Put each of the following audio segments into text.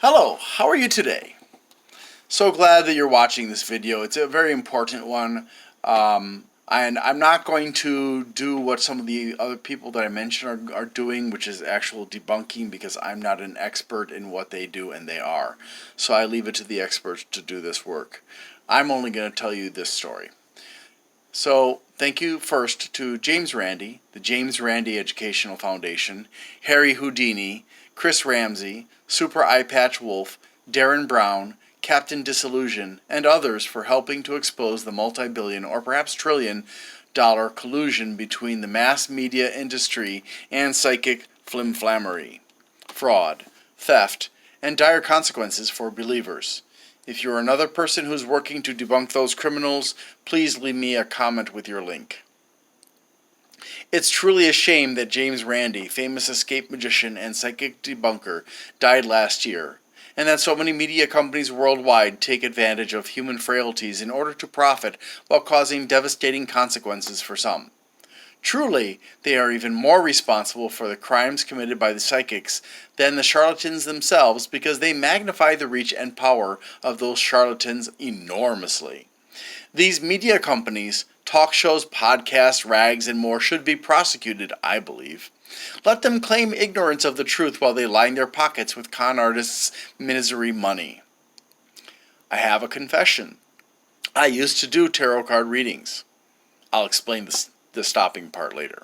Hello, how are you today? So glad that you're watching this video. It's a very important one. And I'm not going to do what some of the other people that I mentioned are doing, which is actual debunking, because I'm not an expert in what they do, and they are. So I leave it to the experts to do this work. I'm only going to tell you this story. So thank you first to James Randi, the James Randi Educational Foundation, Harry Houdini, Chris Ramsey, Super Eyepatch Wolf, Darren Brown, Captain Disillusion, and others for helping to expose the multi-billion or perhaps trillion-dollar collusion between the mass media industry and psychic flimflammery, fraud, theft, and dire consequences for believers. If you're another person who's working to debunk those criminals, please leave me a comment with your link. It's truly a shame that James Randi, famous escape magician and psychic debunker, died last year, and that so many media companies worldwide take advantage of human frailties in order to profit while causing devastating consequences for some. Truly, they are even more responsible for the crimes committed by the psychics than the charlatans themselves, because they magnify the reach and power of those charlatans enormously. These media companies, talk shows, podcasts, rags, and more should be prosecuted, I believe. Let them claim ignorance of the truth while they line their pockets with con artists' misery money. I have a confession. I used to do tarot card readings. I'll explain the stopping part later.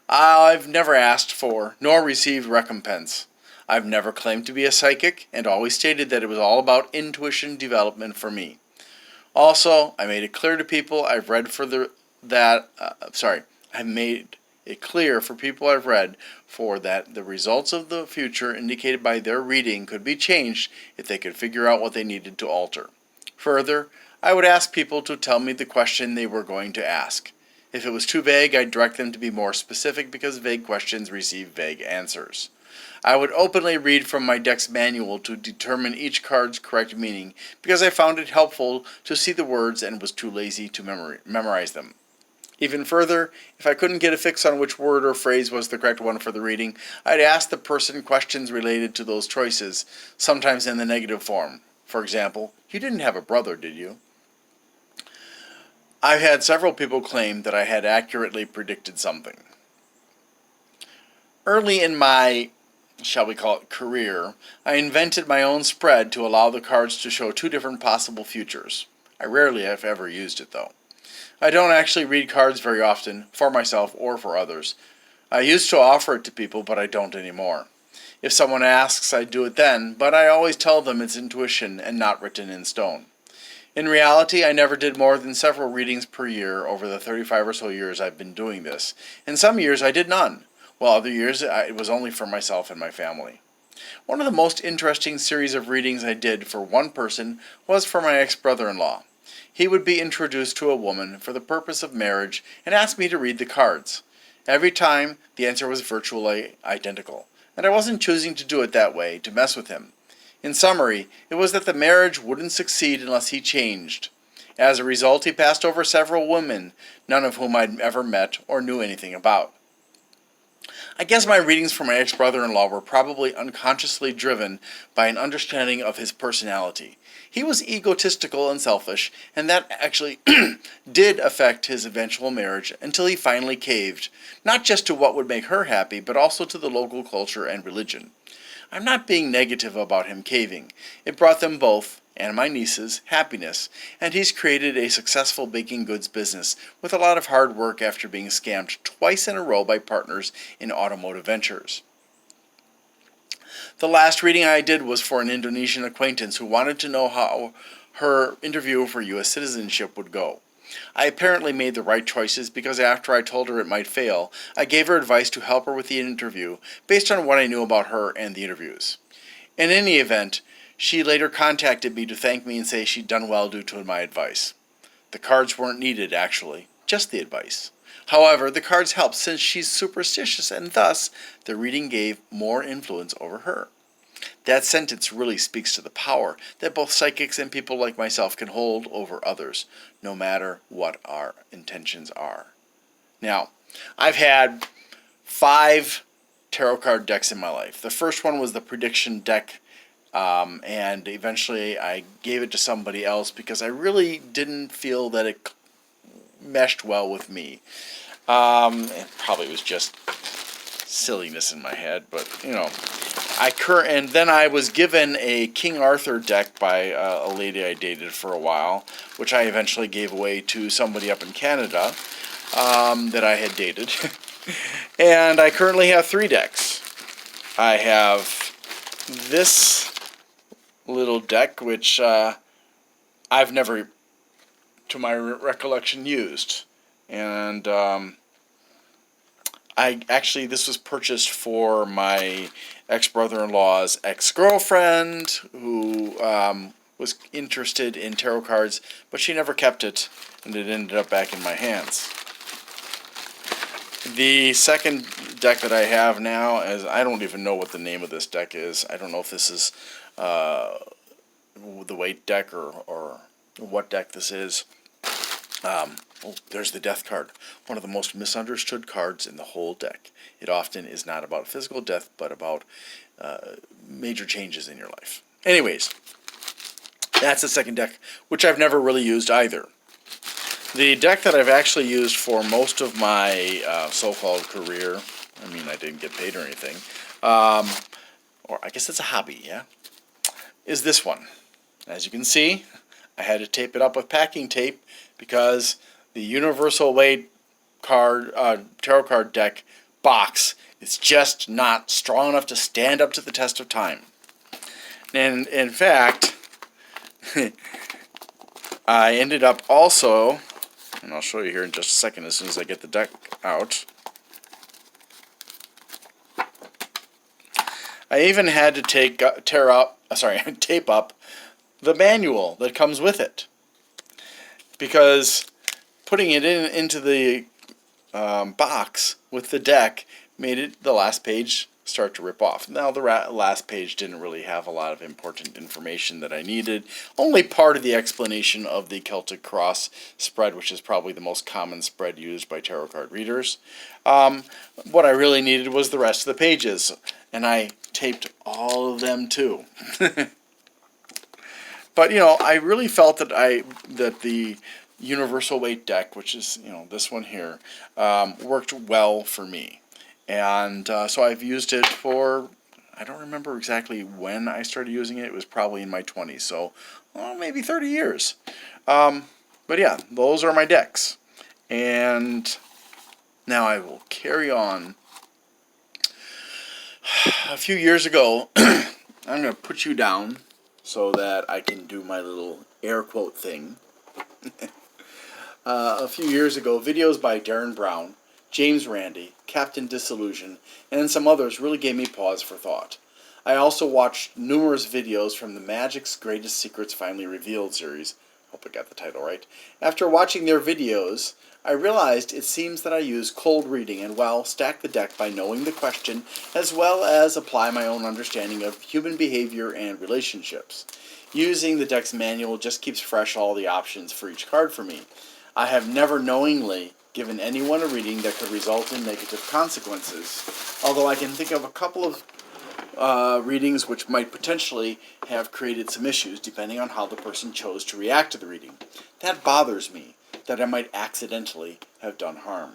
I've never asked for nor received recompense. I've never claimed to be a psychic and always stated that it was all about intuition development for me. Also, I made it clear to people I've read I've made it clear for people I've read for that the results of the future indicated by their reading could be changed if they could figure out what they needed to alter. Further, I would ask people to tell me the question they were going to ask. If it was too vague, I'd direct them to be more specific, because vague questions receive vague answers. I would openly read from my deck's manual to determine each card's correct meaning, because I found it helpful to see the words and was too lazy to memorize them. Even further, if I couldn't get a fix on which word or phrase was the correct one for the reading, I'd ask the person questions related to those choices, sometimes in the negative form. For example, "You didn't have a brother, did you?" I've had several people claim that I had accurately predicted something. Early in my, shall we call it, career, I invented my own spread to allow the cards to show two different possible futures. I rarely have ever used it, though. I don't actually read cards very often, for myself or for others. I used to offer it to people, but I don't anymore. If someone asks, I do it then, but I always tell them it's intuition and not written in stone. In reality, I never did more than several readings per year over the 35 or so years I've been doing this. In some years I did none, while other years it was only for myself and my family. One of the most interesting series of readings I did for one person was for my ex-brother-in-law. He would be introduced to a woman for the purpose of marriage and asked me to read the cards. Every time, the answer was virtually identical, and I wasn't choosing to do it that way to mess with him. In summary, it was that the marriage wouldn't succeed unless he changed. As a result, he passed over several women, none of whom I'd ever met or knew anything about. I guess my readings for my ex-brother-in-law were probably unconsciously driven by an understanding of his personality. He was egotistical and selfish, and that actually did affect his eventual marriage until he finally caved, not just to what would make her happy, but also to the local culture and religion. I'm not being negative about him caving. It brought them both, and my nieces, happiness, and he's created a successful baking goods business with a lot of hard work after being scammed twice in a row by partners in automotive ventures. The last reading I did was for an Indonesian acquaintance who wanted to know how her interview for U.S. citizenship would go. I apparently made the right choices, because after I told her it might fail, I gave her advice to help her with the interview based on what I knew about her and the interviews. In any event, she later contacted me to thank me and say she'd done well due to my advice. The cards weren't needed, actually, just the advice. However, the cards helped since she's superstitious, and thus the reading gave more influence over her. That sentence really speaks to the power that both psychics and people like myself can hold over others, no matter what our intentions are. Now, I've had 5 tarot card decks in my life. The first one was the prediction deck And eventually I gave it to somebody else because I really didn't feel that it meshed well with me. It probably was just silliness in my head, but and then I was given a King Arthur deck by a lady I dated for a while, which I eventually gave away to somebody up in Canada that I had dated. And I currently have 3 decks. I have this little deck, which I've never, to my recollection, used. And this was purchased for my ex-brother-in-law's ex-girlfriend, who was interested in tarot cards, but she never kept it, and it ended up back in my hands. The second deck that I have now, is I don't even know what the name of this deck is. I don't know if this is the weight deck or what deck this is. There's the death card. One of the most misunderstood cards in the whole deck. It often is not about physical death, but about major changes in your life. Anyways, that's the second deck, which I've never really used either. The deck that I've actually used for most of my so-called career, I mean, I didn't get paid or anything, or I guess it's a hobby, yeah, is this one. As you can see, I had to tape it up with packing tape because the Universal Weight card tarot card deck box is just not strong enough to stand up to the test of time. And in fact, I ended up also, and I'll show you here in just a second as soon as I get the deck out, I even had to tape up the manual that comes with it, because putting it into the box with the deck made it the last page start to rip off. Now the last page didn't really have a lot of important information that I needed. Only part of the explanation of the Celtic Cross spread, which is probably the most common spread used by tarot card readers. What I really needed was the rest of the pages, and I taped all of them too. But I really felt that the Universal Weight deck, which is this one here, worked well for me. And so I've used it for, I don't remember exactly when I started using it. It was probably in my 20s, so maybe 30 years. But yeah, those are my decks. And now I will carry on. A few years ago, I'm going to put you down so that I can do my little air quote thing. A few years ago, videos by Darren Brown, James Randi, Captain Disillusion, and some others really gave me pause for thought. I also watched numerous videos from the Magic's Greatest Secrets Finally Revealed series. Hope I got the title right. After watching their videos, I realized it seems that I use cold reading and, well, stack the deck by knowing the question, as well as apply my own understanding of human behavior and relationships. Using the deck's manual just keeps fresh all the options for each card for me. I have never knowingly given anyone a reading that could result in negative consequences, although I can think of a couple of readings which might potentially have created some issues depending on how the person chose to react to the reading. That bothers me, that I might accidentally have done harm.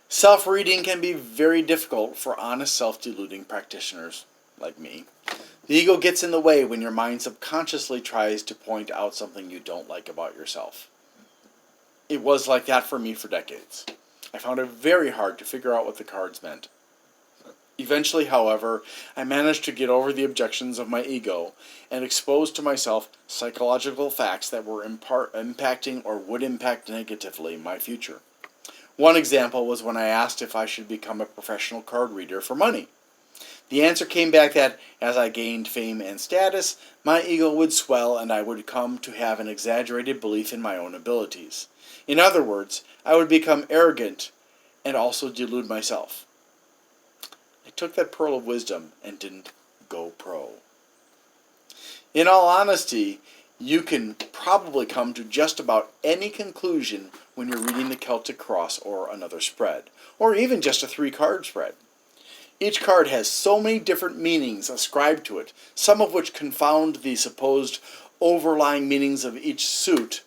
Self-reading can be very difficult for honest self-deluding practitioners like me. The ego gets in the way when your mind subconsciously tries to point out something you don't like about yourself. It was like that for me for decades. I found it very hard to figure out what the cards meant. Eventually, however, I managed to get over the objections of my ego and expose to myself psychological facts that were impacting or would impact negatively my future. One example was when I asked if I should become a professional card reader for money. The answer came back that, as I gained fame and status, my ego would swell and I would come to have an exaggerated belief in my own abilities. In other words, I would become arrogant and also delude myself. I took that pearl of wisdom and didn't go pro. In all honesty, you can probably come to just about any conclusion when you're reading the Celtic Cross or another spread, or even just a 3-card spread. Each card has so many different meanings ascribed to it, some of which confound the supposed overlying meanings of each suit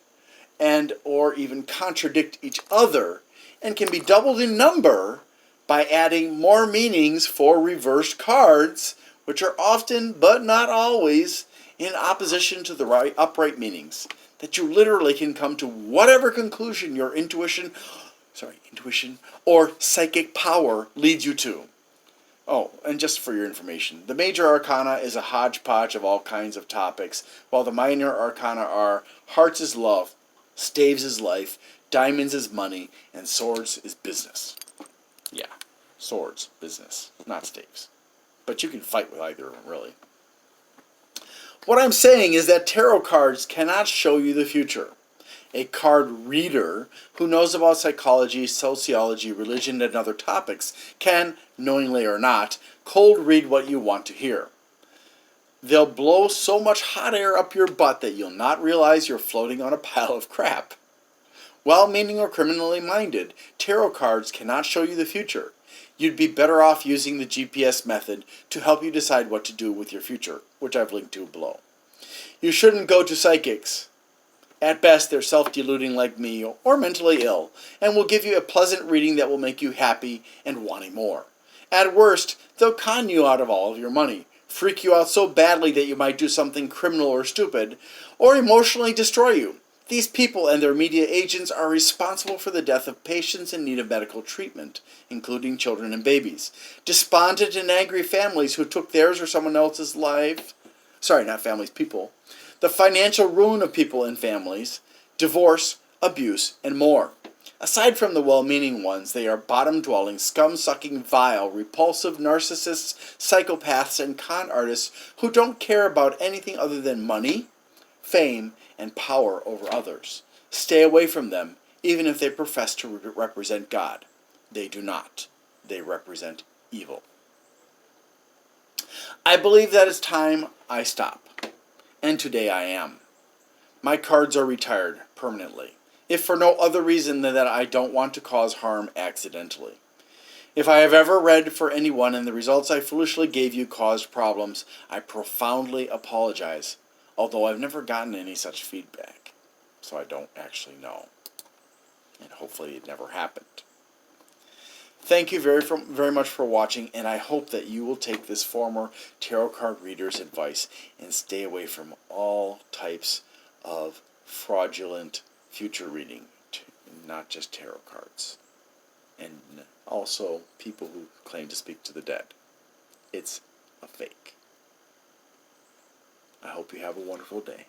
and or even contradict each other, and can be doubled in number by adding more meanings for reversed cards, which are often, but not always, in opposition to the upright meanings, that you literally can come to whatever conclusion your intuition or psychic power leads you to. Oh, and just for your information, the major arcana is a hodgepodge of all kinds of topics, while the minor arcana are hearts is love, staves is life, diamonds is money, and swords is business. Yeah, swords, business, not staves. But you can fight with either of them, really. What I'm saying is that tarot cards cannot show you the future. A card reader who knows about psychology, sociology, religion, and other topics can, knowingly or not, cold read what you want to hear. They'll blow so much hot air up your butt that you'll not realize you're floating on a pile of crap. Well-meaning or criminally minded, tarot cards cannot show you the future. You'd be better off using the GPS method to help you decide what to do with your future, which I've linked to below. You shouldn't go to psychics. At best, they're self-deluding like me or mentally ill, and will give you a pleasant reading that will make you happy and wanting more. At worst, they'll con you out of all of your money, freak you out so badly that you might do something criminal or stupid, or emotionally destroy you. These people and their media agents are responsible for the death of patients in need of medical treatment, including children and babies. Despondent and angry families who took theirs or someone else's life. Sorry, not families, people. The financial ruin of people and families, divorce, abuse, and more. Aside from the well-meaning ones, they are bottom-dwelling, scum-sucking, vile, repulsive narcissists, psychopaths, and con artists who don't care about anything other than money, fame, and power over others. Stay away from them, even if they profess to represent God. They do not. They represent evil. I believe that it's time I stop. And today I am. My cards are retired permanently, if for no other reason than that I don't want to cause harm accidentally. If I have ever read for anyone and the results I foolishly gave you caused problems, I profoundly apologize, although I've never gotten any such feedback, so I don't actually know. And hopefully it never happened. Thank you very much for watching, and I hope that you will take this former tarot card reader's advice and stay away from all types of fraudulent future reading, not just tarot cards, and also people who claim to speak to the dead. It's a fake. I hope you have a wonderful day.